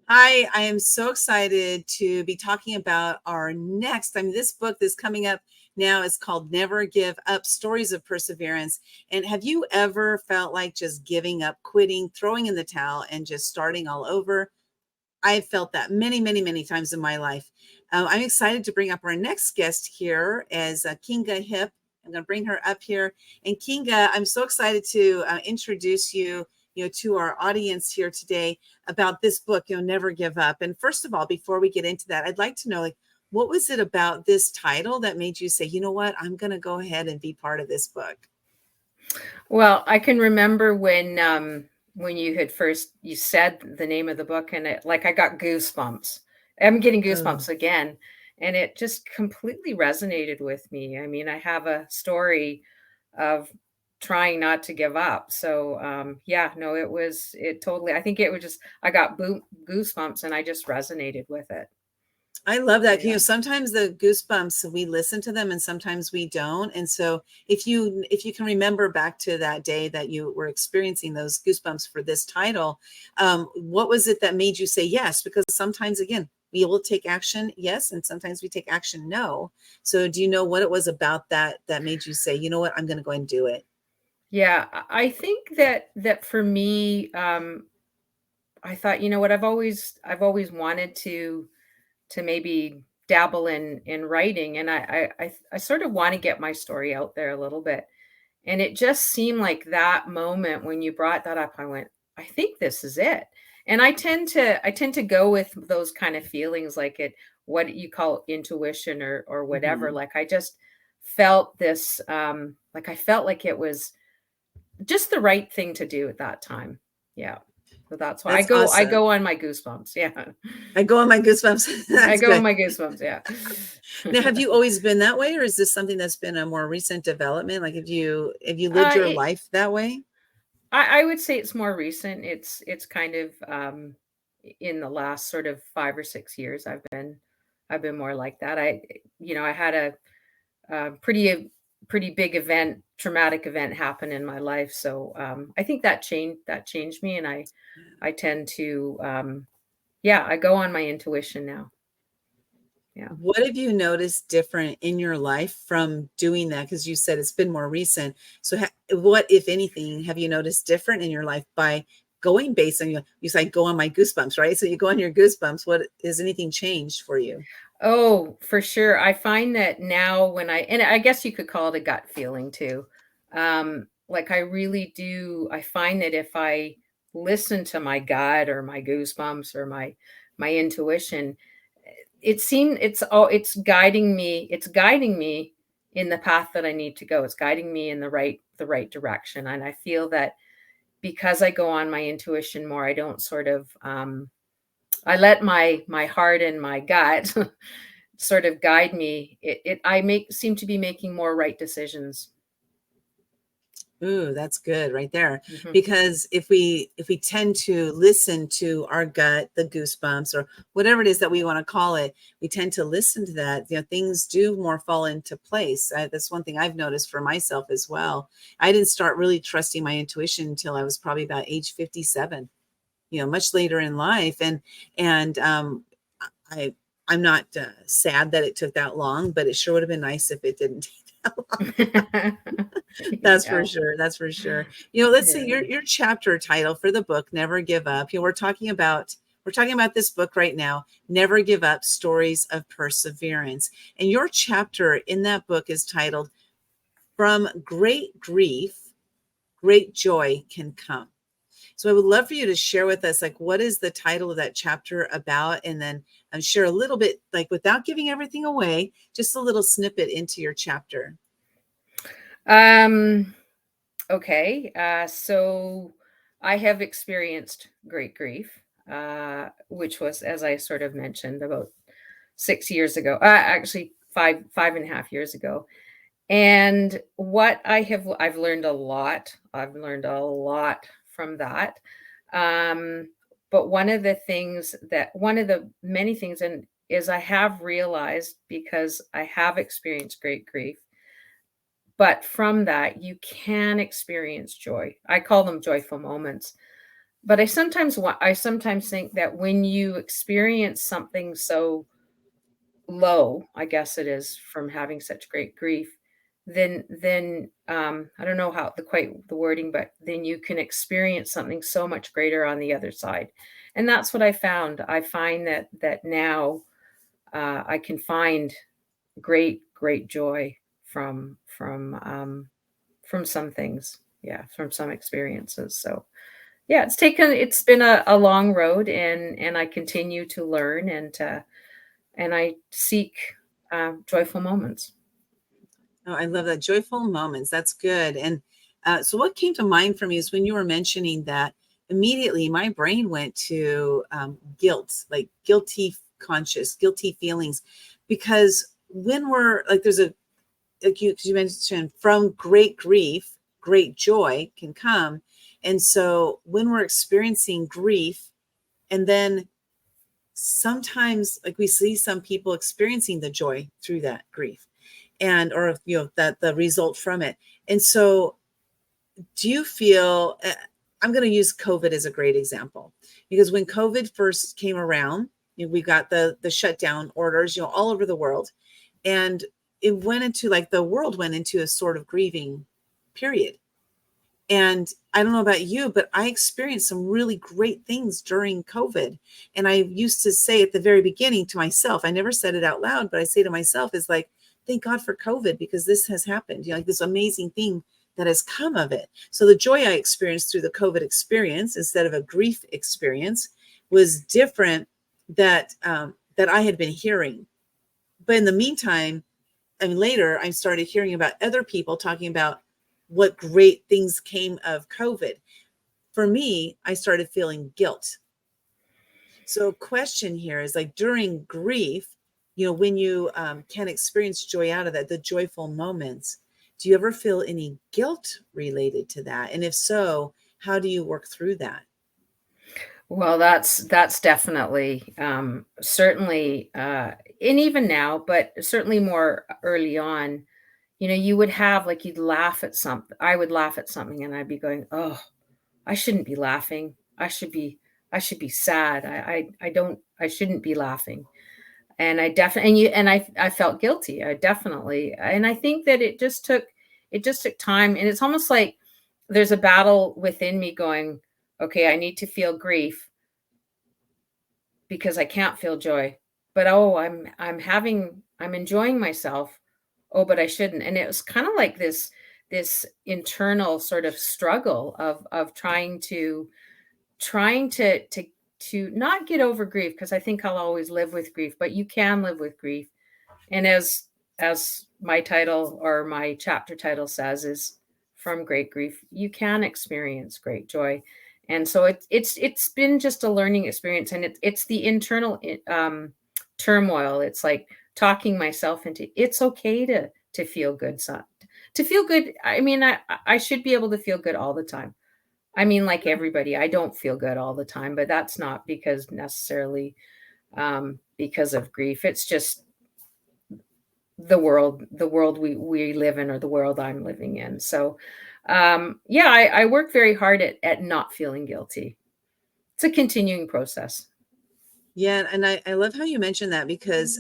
Hi, I am so excited to be talking about our next. This book that's coming up now is called Never Give Up, Stories of Perseverance. And have you ever felt like just giving up, quitting, throwing in the towel, and just starting all over? I've felt that many, many, many times in my life. I'm excited to bring up our next guest here as Kinga Hipp. I'm going to bring her up here. And Kinga, I'm so excited to introduce you, to our audience here today about this book, Never Give Up. And first of all, before we get into that, I'd like to know, like, what was it about this title that made you say, you know what, I'm going to go ahead and be part of this book? Well, I can remember when you said the name of the book, and I got goosebumps. I'm getting Oh, goosebumps again, and it just completely resonated with me. I mean, I have a story of trying not to give up. So yeah, no, it totally. I think it was just I got goosebumps, and I just resonated with it. I love that. Yeah. Sometimes the goosebumps, we listen to them and sometimes we don't. And so if you can remember back to that day that you were experiencing those goosebumps for this title, what was it that made you say yes? Because sometimes again, we will take action, yes, and sometimes we take action, no. So do you know what it was about that made you say, you know what, I'm going to go and do it? Yeah, I think that for me, I thought, you know what, I've always wanted to maybe dabble in writing, and I sort of want to get my story out there a little bit. And it just seemed like that moment when you brought that up, I went, I think this is it. And I tend to go with those kind of feelings, like it what you call intuition or whatever. Mhm. Like I just felt this, like I felt like it was just the right thing to do at that time. Yeah. So that's why I That's go I awesome. go on my goosebumps. Yeah. I go on my goosebumps. I That's go on good. my goosebumps. Yeah. Now, have you always been that way, or is this something that's been a more recent development? Like, have you lived your It life that way? I would say it's more recent. It's kind of in the last sort of 5 or 6 years I've been more like that. I had a pretty big event, traumatic event happen in my life. So I think that changed me, and I tend to yeah, I go on my intuition now. Yeah. What have you noticed different in your life from doing that? Because you said it's been more recent. So, what, if anything, have you noticed different in your life by going based on you say go on my goosebumps, right? So you go on your goosebumps. What has anything changed for you? Oh, for sure. I find that now and I guess you could call it a gut feeling too. Like I really do, I find that if I listen to my gut or my goosebumps or my intuition, it's guiding me in the path that I need to go. It's guiding me in the right direction. And I feel that because I go on my intuition more, I don't sort of I let my heart and my gut sort of guide me. I make seem to be making more right decisions. Ooh, that's good right there. Mhm. Because if we tend to listen to our gut, the goosebumps or whatever it is that we want to call it, we tend to listen to that. Things do more fall into place. That's one thing I've noticed for myself as well. I didn't start really trusting my intuition until I was probably about age 57. Much later in life, and I I'm not sad that it took that long, but it sure would have been nice if it didn't take that long. That's for Yeah, sure. That's for sure. Let's see yeah. your chapter title for the book, Never Give Up. We're talking about this book right now, Never Give Up, Stories of Perseverance. And your chapter in that book is titled From Great Grief, Great Joy Can Come. So I would love for you to share with us, like, what is the title of that chapter about? And then share a little bit, like, without giving everything away, just a little snippet into your chapter. Um, okay. So I have experienced great grief, which was, as I sort of mentioned, about 6 years ago. Actually, five and a half years ago. And I've learned a lot. I've learned a lot from that. Um, but one of the many things, and is I have realized, because I have experienced great grief, but from that you can experience joy. I call them joyful moments. but I sometimes think that when you experience something so low, I guess it is, from having such great grief, then I don't know how the wording, but then you can experience something so much greater on the other side. And that's what I found. I find that now I can find great joy from some things, yeah, from some experiences. So yeah, it's been a long road, and I continue to learn, and I seek joyful moments. Oh, I love that. Joyful moments. That's good. And so, what came to mind for me is when you were mentioning that, immediately my brain went to guilt, like guilty conscious, guilty feelings. Because when we're like, there's a, like you, 'cause you mentioned from great grief, great joy can come. And so, when we're experiencing grief, and then sometimes, like we see some people experiencing the joy through that grief, and or that the result from it. And so do you feel, I'm going to use COVID as a great example, because when COVID first came around, we got the shutdown orders, all over the world, and it went into, like, the world went into a sort of grieving period. And I don't know about you, but I experienced some really great things during COVID. And I used to say at the very beginning to myself, I never said it out loud, but I say to myself, is like, thank God for COVID, because this has happened, like this amazing thing that has come of it. So the joy I experienced through the COVID experience, instead of a grief experience, was different, that I had been hearing. But in the meantime, I mean, later I started hearing about other people talking about what great things came of COVID. For me, I started feeling guilt. So, question here is, like, during grief, when you can experience joy out of that, the joyful moments, do you ever feel any guilt related to that? And if so, how do you work through that? Well, that's definitely certainly, and even now, but certainly more early on. You would have, like, you'd laugh at something. I would laugh at something, and I'd be going, "Oh, I shouldn't be laughing. I should be sad. I don't. I shouldn't be laughing." And I definitely and you and I felt guilty. I definitely, and I think that it just took time, and it's almost like there's a battle within me going, "Okay, I need to feel grief because I can't feel joy. But oh, I'm enjoying myself. Oh, but I shouldn't." And it was kind of like this internal sort of struggle of trying to not get over grief, because I think I'll always live with grief, but you can live with grief. And as my title, or my chapter title, says, is from great grief you can experience great joy. And so it's been just a learning experience, and it's the internal turmoil. It's like talking myself into, it's okay to feel good, to feel good. I mean, I should be able to feel good all the time. I mean, like everybody, I don't feel good all the time, but that's not because necessarily because of grief. It's just the world we live in, or the world I'm living in. So yeah, I work very hard at not feeling guilty. It's a continuing process. Yeah, and I love how you mentioned that, because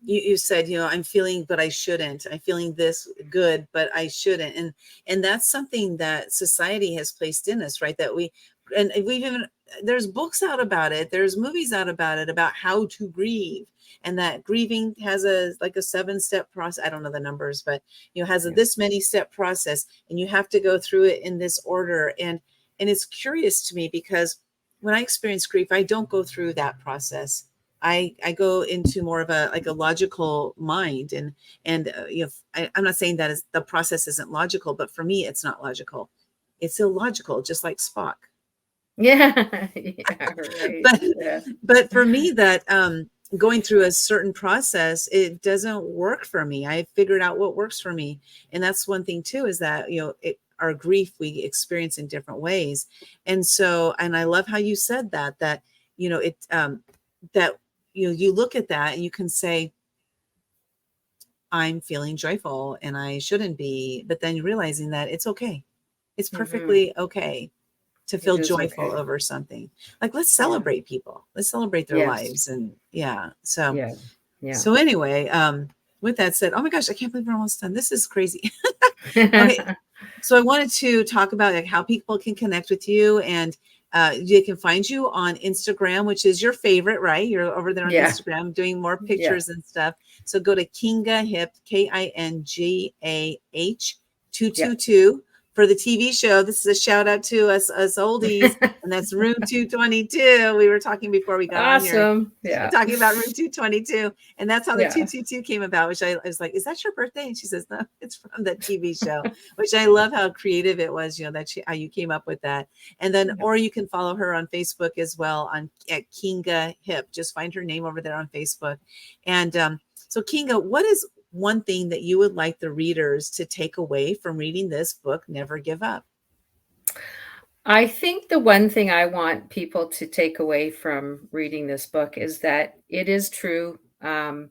you said, I'm feeling, but I shouldn't. I'm feeling this good, but I shouldn't. And that's something that society has placed in us, right? That and we've even, there's books out about it, there's movies out about it, about how to grieve, and that grieving has a, like, a 7-step process. I don't know the numbers, but has a Yeah. this many step process, and you have to go through it in this order. And it's curious to me, because when I experience grief, I don't go through that process. I go into more of a, like, a logical mind. And I'm not saying that is, the process isn't logical, but for me it's not logical. It's illogical, just like Spock. Yeah. Yeah, right. but Yeah. but for me, that going through a certain process, it doesn't work for me. I figured out what works for me. And that's one thing too, is that our grief we experience in different ways. And so, and I love how you said that it that you look at that and you can say, I'm feeling joyful and I shouldn't be, but then realizing that it's okay, it's Hmm. perfectly okay. to It feel is joyful okay. over something. Like, let's Yeah. celebrate people. Let's celebrate their Yes. lives. And yeah. So, Yeah. Yeah. so anyway, with that said, oh my gosh, I can't believe we're almost done. This is crazy. Okay. So I wanted to talk about like how people can connect with you, and they can find you on Instagram, which is your favorite, right? You're over there on Yeah. Instagram doing more Yeah. pictures and stuff. So go to Kinga Hipp, KINGAH Yeah. 222 for the TV show. This is a shout out to us oldies, and that's Room 222. We were talking before we got on here, Awesome. Yeah. talking about Room 222, and that's how the Yeah. 222 came about, which I was like, is that your birthday? And she says, no, it's from that TV show, which I love how creative it was, that how you came up with that. And then, Yeah. or you can follow her on Facebook as well at Kinga Hipp. Just find her name over there on Facebook. And so Kinga, what is one thing that you would like the readers to take away from reading this book, Never Give Up? I think the one thing I want people to take away from reading this book is that it is true. And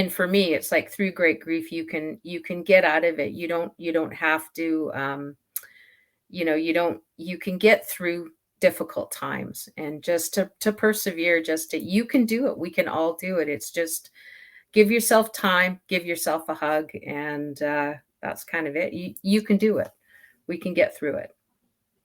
for me, it's like through great grief, you can get out of it. You don't have to, you can get through difficult times, and just to persevere, you can do it. We can all do it. It's just give yourself time, give yourself a hug. And that's kind of it. You can do it. We can get through it.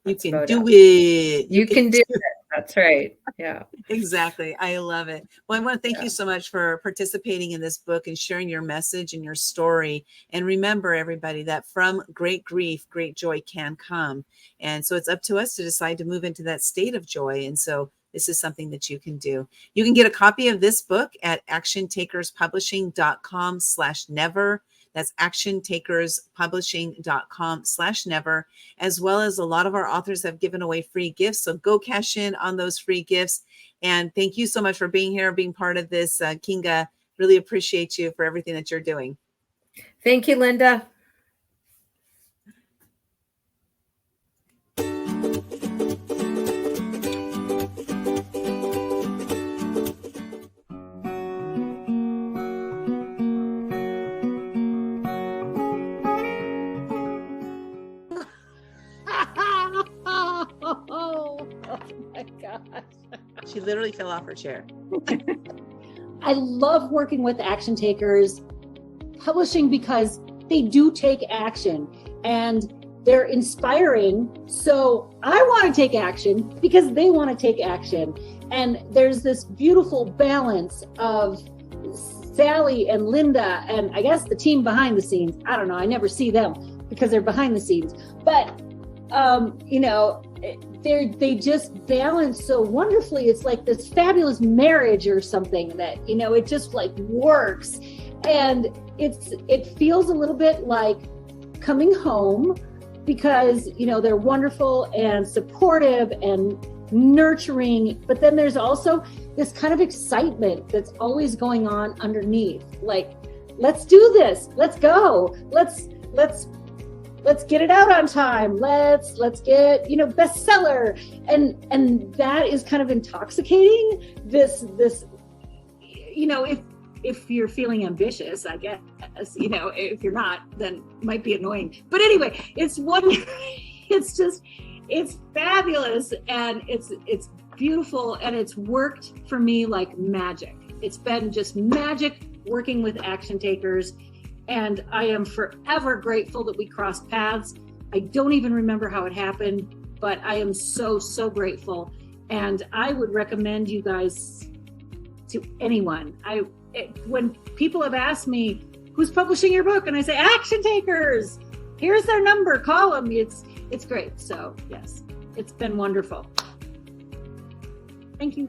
You That's can about do it. it. You You can can do do it. That's right. Yeah. Exactly. I love it. Well, I want to thank you Yeah. so much for participating in this book and sharing your message and your story. And remember, everybody, that from great grief, great joy can come. And so it's up to us to decide to move into that state of joy. And so this is something that you can do. You can get a copy of this book at actiontakerspublishing.com/never. That's actiontakerspublishing.com/never, as well as a lot of our authors have given away free gifts. So go cash in on those free gifts. And thank you so much for being here, being part of this, Kinga. Really appreciate you for everything that you're doing. Thank you, Linda. Oh my gosh. She literally fell off her chair. I love working with action takers publishing because they do take action and they're inspiring. So I want to take action because they want to take action. And there's this beautiful balance of Sally and Linda and I guess the team behind the scenes. I don't know. I never see them because they're behind the scenes. But, they just balance so wonderfully. It's like this fabulous marriage or something that, it just like works. And it feels a little bit like coming home because, they're wonderful and supportive and nurturing. But then there's also this kind of excitement that's always going on underneath. Like, let's do this. Let's go. Let's get it out on time. Let's get, bestseller. And that is kind of intoxicating. This, if you're feeling ambitious, I guess, if you're not, then it might be annoying. But anyway, it's fabulous. And it's beautiful. And it's worked for me like magic. It's been just magic working with action takers. And I am forever grateful that we crossed paths. I don't even remember how it happened, but I am so, so grateful. And I would recommend you guys to anyone. When people have asked me, who's publishing your book? And I say, Action Takers. Here's their number. Call them. It's great. So yes, it's been wonderful. Thank you.